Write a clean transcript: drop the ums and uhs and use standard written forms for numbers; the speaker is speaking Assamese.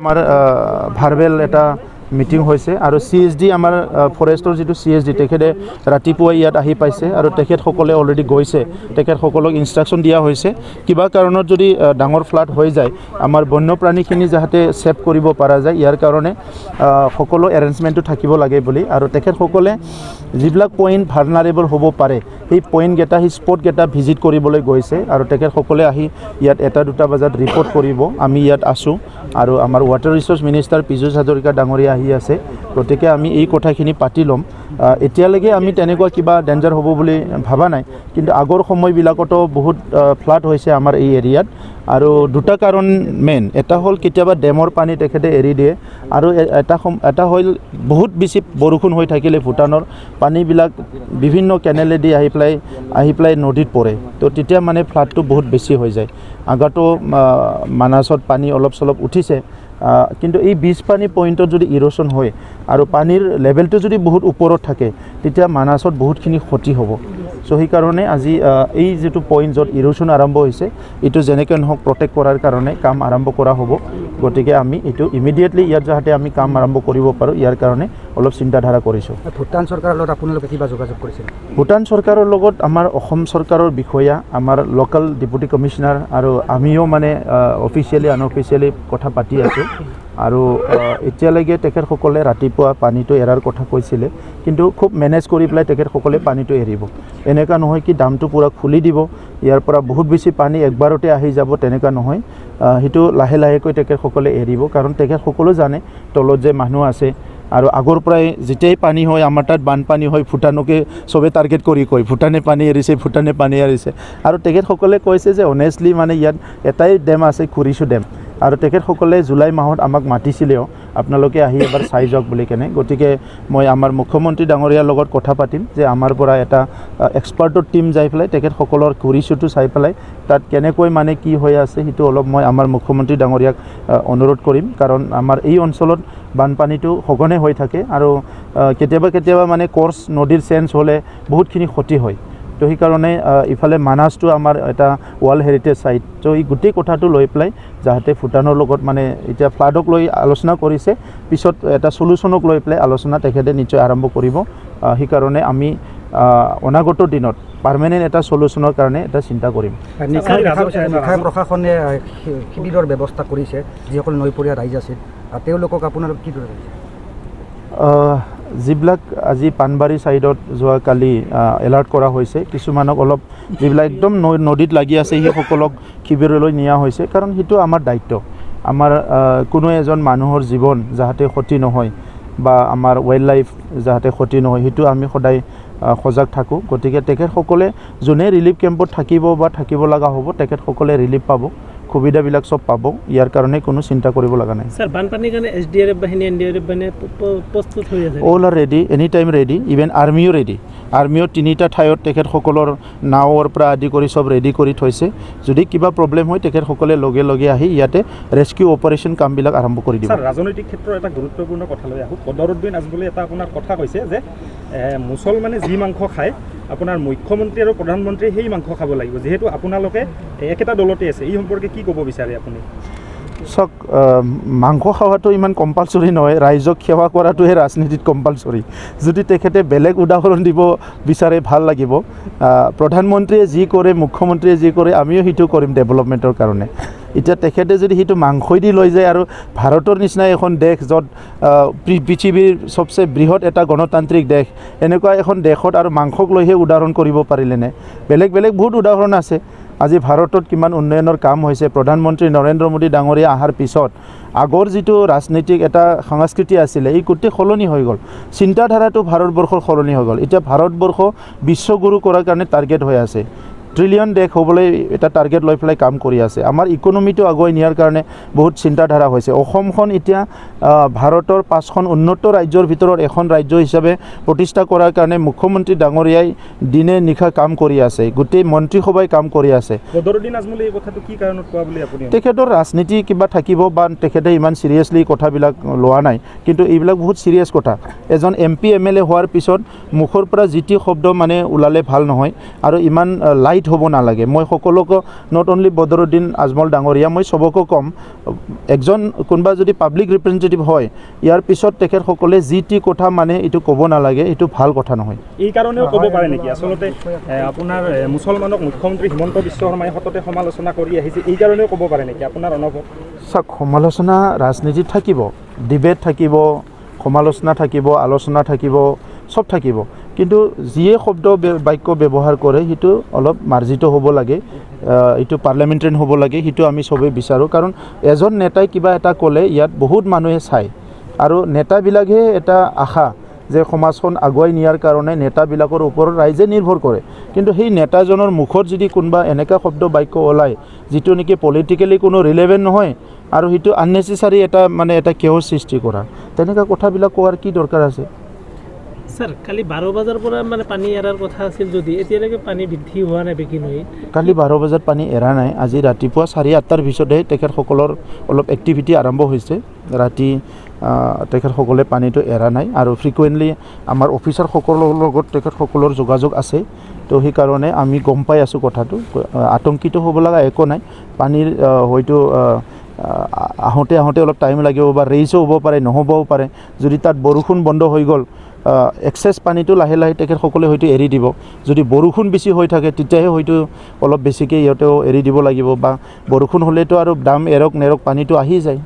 আমাৰ ভাৰ্বেল এটা মিটিং হৈছে আৰু CSD আমাৰ ফৰেষ্টৰ যিটো CSD তেখেতে ৰাতিপুৱা ইয়াত আহি পাইছে আৰু তেখেতসকলে অলৰেডি গৈছে তেখেতসকলক ইনষ্ট্ৰাকশ্যন দিয়া হৈছে কিবা কাৰণত যদি ডাঙৰ ফ্লাড হৈ যায় আমাৰ বন্যপ্ৰাণীখিনি যাতে সেভ কৰিব পৰা যায় ইয়াৰ কাৰণে সকলো এৰেঞ্জমেণ্টটো থাকিব লাগে বুলি আৰু তেখেতসকলে যিবিলাক পইণ্ট ভালনাৰেবল হ'ব পাৰে সেই পইণ্টকেইটা সেই স্পটকেইটা ভিজিট কৰিবলৈ গৈছে আৰু তেখেতসকলে আহি ইয়াত 1-2 বজাত ৰিপৰ্ট কৰিব আমি ইয়াত আছোঁ আৰু আমাৰ water resource minister Piyush Hazarika ডাঙৰীয়া আহি আছে গতিকে আমি এই কথাখিনি পাতি ল'ম এতিয়ালৈকে আমি তেনেকুৱা কিবা ডেঞ্জাৰ হ'ব বুলি ভাবা নাই কিন্তু আগৰ সময়বিলাকতো বহুত ফ্লাড হৈছে আমাৰ এই এৰিয়াত আৰু দুটা কাৰণ মেইন এটা হ'ল কেতিয়াবা ডেমৰ পানী তেখেতে এৰি দিয়ে আৰু এটা হ'ল বহুত বেছি বৰষুণ হৈ থাকিলে ভূটানৰ পানীবিলাক বিভিন্ন কেনেলেদি আহি পেলাই নদীত পৰে তো তেতিয়া মানে ফ্লাডটো বহুত বেছি হৈ যায় আগতো মানাছত পানী অলপ চলপ উঠিছে কিন্তু এই বীজ পানী পইণ্টত যদি ইৰোশ্যন হয় আৰু পানীৰ লেভেলটো যদি বহুত ওপৰত থাকে তেতিয়া মানাছত বহুতখিনি ক্ষতি হ'ব সো সেইকাৰণে আজি এই যিটো পইণ্ট য'ত ইৰোশ্যন আৰম্ভ হৈছে এইটো যেনেকৈ নহওক প্ৰটেক্ট কৰাৰ কাৰণে কাম আৰম্ভ কৰা হ'ব গতিকে আমি এইটো ইমিডিয়েটলি ইয়াত যাতে আমি কাম আৰম্ভ কৰিব পাৰোঁ ইয়াৰ কাৰণে অলপ চিন্তাধাৰা কৰিছোঁ ভূটান চৰকাৰৰ লগত আপোনালোকে কিবা যোগাযোগ কৰিছে ভূটান চৰকাৰৰ লগত আমাৰ অসম চৰকাৰৰ বিষয়া আমাৰ লোকেল ডেপুটি কমিশ্যনাৰ আৰু আমিও মানে অফিচিয়েলি আনঅফিচিয়েলি কথা পাতি আছোঁ আৰু এতিয়ালৈকে তেখেতসকলে ৰাতিপুৱা পানীটো এৰাৰ কথা কৈছিলে কিন্তু খুব মেনেজ কৰি পেলাই তেখেতসকলে পানীটো এৰিব এনেকুৱা নহয় কি দামটো পূৰা খুলি দিব ইয়াৰ পৰা বহুত বেছি পানী একবাৰতে আহি যাব তেনেকুৱা নহয় সেইটো লাহে লাহেকৈ তেখেতসকলে এৰিব কাৰণ তেখেতসকলেও জানে তলত যে মানুহ আছে আৰু আগৰ পৰাই যেতিয়াই পানী হয় আমাৰ তাত বানপানী হয় ভূটানকে চবে টাৰ্গেট কৰি কয় ভূটানে পানী এৰিছে আৰু তেখেতসকলে কৈছে যে অনেষ্টলি মানে ইয়াত এটাই ডেম আছে খুৰিছোঁ ডেম আৰু তেখেতসকলে জুলাই মাহত আমাক মাতিছিলেও আপোনালোকে আহি এবাৰ চাই যাওক বুলি কেনে গতিকে মই আমাৰ মুখ্যমন্ত্ৰী ডাঙৰীয়াৰ লগত কথা পাতিম যে আমাৰ পৰা এটা এক্সপাৰ্টৰ টীম যাই পেলাই তেখেতসকলৰ খুৰিছোটো চাই পেলাই তাত কেনেকৈ মানে কি হৈ আছে সেইটো অলপ মই আমাৰ মুখ্যমন্ত্ৰী ডাঙৰীয়াক অনুৰোধ কৰিম কাৰণ আমাৰ এই অঞ্চলত বানপানীটো সঘনে হৈ থাকে আৰু কেতিয়াবা মানে কৰ্চ নদীৰ চেঞ্জ হ'লে বহুতখিনি ক্ষতি হয় তো সেইকাৰণে ইফালে মানাছটো আমাৰ এটা ৱৰ্ল্ড হেৰিটেজ সাইট তো এই গোটেই কথাটো লৈ পেলাই যাতে ভূটানৰ লগত মানে এতিয়া ফ্লাডক লৈ আলোচনা কৰিছে পিছত এটা সলিউশনক লৈ পেলাই আলোচনা তেখেতে নিশ্চয় আৰম্ভ কৰিব সেইকাৰণে আমি অনাগত দিনত পাৰ্মানেণ্ট এটা সলিউশনৰ কাৰণে এটা চিন্তা কৰিম নিশাই প্ৰশাসনে শিবিৰৰ ব্যৱস্থা কৰিছে যিসকল নৈপৰীয়া ৰাইজ আছে তেওঁলোকক আপোনালোক কি দৰে যিবিলাক আজি পানবাৰী ছাইডত যোৱাকালি এলাৰ্ট কৰা হৈছে কিছুমানক অলপ যিবিলাক একদম নদীত লাগি আছে সেইসকলক শিবিৰলৈ নিয়া হৈছে কাৰণ সেইটো আমাৰ দায়িত্ব আমাৰ কোনো এজন মানুহৰ জীৱন যাতে ক্ষতি নহয় বা আমাৰ ৱাইল্ড লাইফ যাতে ক্ষতি নহয় সেইটো আমি সদায় সজাগ থাকোঁ গতিকে তেখেতসকলে যোনে ৰিলিফ কেম্পত থাকিব বা থাকিব লগা হ'ব তেখেতসকলে ৰিলিফ পাব সুবিধাবিলাক সব পাব ইয়াৰ কাৰণে কোনো চিন্তা কৰিব লগা নাই স্যাৰ বানপানীৰ কাৰণে SDRF বাহিনী NDRF বাহিনী প্ৰস্তুত হৈ আছে all are ready any time ready even আৰ্মিও ৰেডি আৰ্মিও 3টা ঠাইত তেখেতসকলৰ নাৱৰ পৰা আদি কৰি সব ৰেডি কৰি থৈছে যদি কিবা প্ৰব্লেম হয় তেখেতসকলে লগে আহি ইয়াতে ৰেস্কিউ অপাৰেশ্যন কামবিলাক আৰম্ভ কৰি দিব স্যাৰ ৰাজনৈতিক ক্ষেত্ৰৰ এটা গুৰুত্বপূৰ্ণ কথা লৈ আহোঁ বদৰুদ্দিন আজমলে এটা আপোনাৰ কথা কৈছে যে মুছলমানে যি মাংস খায় আপোনাৰ মুখ্যমন্ত্ৰী আৰু প্ৰধানমন্ত্ৰীয়ে সেই মাংস খাব লাগিব যেহেতু আপোনালোকে একেটা দলতে আছে এই সম্পৰ্কে কি ক'ব বিচাৰে আপুনি চাওক মাংস খাওয়াটো ইমান কম্পালসৰি নহয় ৰাইজক সেৱা কৰাটোহে ৰাজনীতিত কম্পালসৰি যদি তেখেতে বেলেগ উদাহৰণ দিব বিচাৰে ভাল লাগিব প্ৰধানমন্ত্ৰীয়ে যি কৰে মুখ্যমন্ত্ৰীয়ে যি কৰে আমিও সেইটো কৰিম ডেভেলপমেণ্টৰ কাৰণে এতিয়া তেখেতে যদি সেইটো মাংসই দি লৈ যায় আৰু ভাৰতৰ নিচিনা এখন দেশ য'ত পৃথিৱীৰ সবচে বৃহৎ এটা গণতান্ত্ৰিক দেশ এনেকুৱা এখন দেশত আৰু মাংসক লৈহে উদাহৰণ কৰিব পাৰিলেনে বেলেগ বহুত উদাহৰণ আছে আজি ভাৰতত কিমান উন্নয়নৰ কাম হৈছে প্ৰধানমন্ত্ৰী নৰেন্দ্ৰ মোদী ডাঙৰীয়া অহাৰ পিছত আগৰ যিটো ৰাজনৈতিক এটা সংস্কৃতি আছিল এই গোটেই সলনি হৈ গ'ল চিন্তাধাৰাটো ভাৰতবৰ্ষৰ সলনি হৈ গ'ল এতিয়া ভাৰতবৰ্ষ বিশ্বগুৰু কৰাৰ কাৰণে টাৰ্গেট হৈ আছে ট্ৰিলিয়ন দেশ হ'বলৈ এটা টাৰ্গেট লৈ পেলাই কাম কৰি আছে আমাৰ ইকনমিটো আগুৱাই নিয়াৰ কাৰণে বহুত চিন্তাধাৰা হৈছে অসমখন এতিয়া ভাৰতৰ 5খন উন্নত ৰাজ্যৰ ভিতৰত এখন ৰাজ্য হিচাপে প্ৰতিষ্ঠা কৰাৰ কাৰণে মুখ্যমন্ত্ৰী ডাঙৰীয়াই দিনে নিশা কাম কৰি আছে গোটেই মন্ত্ৰীসভাই কাম কৰি আছে বদৰুদ্দিন আজমলে এই কথাটো কি কাৰণত কোৱা বুলি আপুনি তেখেতৰ ৰাজনীতি কিবা থাকিব বা তেখেতে ইমান সিৰিয়াছলি কথাবিলাক লোৱা নাই কিন্তু এইবিলাক বহুত সিৰিয়াছ কথা এজন MP MLA হোৱাৰ পিছত মুখৰ পৰা যিটি শব্দ মানে ওলালে ভাল নহয় আৰু ইমান লাইট টাইট হ'ব নালাগে মই সকলোকে নট অনলি বদৰুদ্দিন আজমল ডাঙৰীয়া মই চবকে ক'ম একজন কোনোবা যদি পাব্লিক ৰিপ্ৰেজেণ্টেটিভ হয় ইয়াৰ পিছত তেখেতসকলে যি টি কথা মানে এইটো ক'ব নালাগে এইটো ভাল কথা নহয় এই কাৰণেও ক'ব পাৰে নেকি আচলতে আপোনাৰ মুছলমানক মুখ্যমন্ত্ৰী হিমন্ত বিশ্ব শৰ্মাই সততে সমালোচনা কৰি আহিছে এই কাৰণেও ক'ব পাৰে নেকি আপোনাৰ অনুভৱ চাওক সমালোচনা ৰাজনীতিত থাকিব ডিবেট থাকিব সমালোচনা থাকিব আলোচনা থাকিব সব থাকিব কিন্তু যিয়ে শব্দ বাক্য ব্যৱহাৰ কৰে সেইটো অলপ মাৰ্জিত হ'ব লাগে এইটো পাৰ্লিয়ামেণ্টাৰীন হ'ব লাগে সেইটো আমি সবেই বিচাৰোঁ কাৰণ এজন নেতাই কিবা এটা ক'লে ইয়াত বহুত মানুহে চায় আৰু নেতাবিলাকহে এটা আশা যে সমাজখন আগুৱাই নিয়াৰ কাৰণে নেতাবিলাকৰ ওপৰত ৰাইজে নিৰ্ভৰ কৰে কিন্তু সেই নেতাজনৰ মুখত যদি কোনোবা এনেকুৱা শব্দ বাক্য ওলায় যিটো নেকি পলিটিকেলি কোনো ৰিলেভেণ্ট নহয় আৰু সেইটো আননেচেচাৰী এটা মানে এটা কেওছ সৃষ্টি কৰা তেনেকুৱা কথাবিলাক কোৱাৰ কি দৰকাৰ আছে স্যাৰ কালি 12 বজাৰ পৰা মানে পানী এৰাৰ কথা আছিল যদি এতিয়ালৈকে পানী বৃদ্ধি হোৱা নাই বেকি নহয় কালি 12 বজাত পানী এৰা নাই আজি ৰাতিপুৱা 8:30 পিছতহে তেখেতসকলৰ অলপ এক্টিভিটি আৰম্ভ হৈছে ৰাতি তেখেতসকলে পানীটো এৰা নাই আৰু ফ্ৰিকুৱেণ্টলি আমাৰ অফিচাৰসকলৰ লগত তেখেতসকলৰ যোগাযোগ আছে তো সেইকাৰণে আমি গম পাই আছোঁ কথাটো আতংকিত হ'ব লগা একো নাই পানীৰ হয়তো আহোঁতে অলপ টাইম লাগিব বা ৰেইজো হ'ব পাৰে নহ'বও পাৰে যদি তাত বৰষুণ বন্ধ হৈ গ'ল এক্সেছ পানীটো লাহে লাহে তেখেতসকলে হয়তো এৰি দিব যদি বৰষুণ বেছি হৈ থাকে তেতিয়াহে হয়তো অলপ বেছিকৈ ইহঁতেও এৰি দিব লাগিব বা বৰষুণ হ'লেতো আৰু দাম এৰক নেৰক পানীটো আহি যায়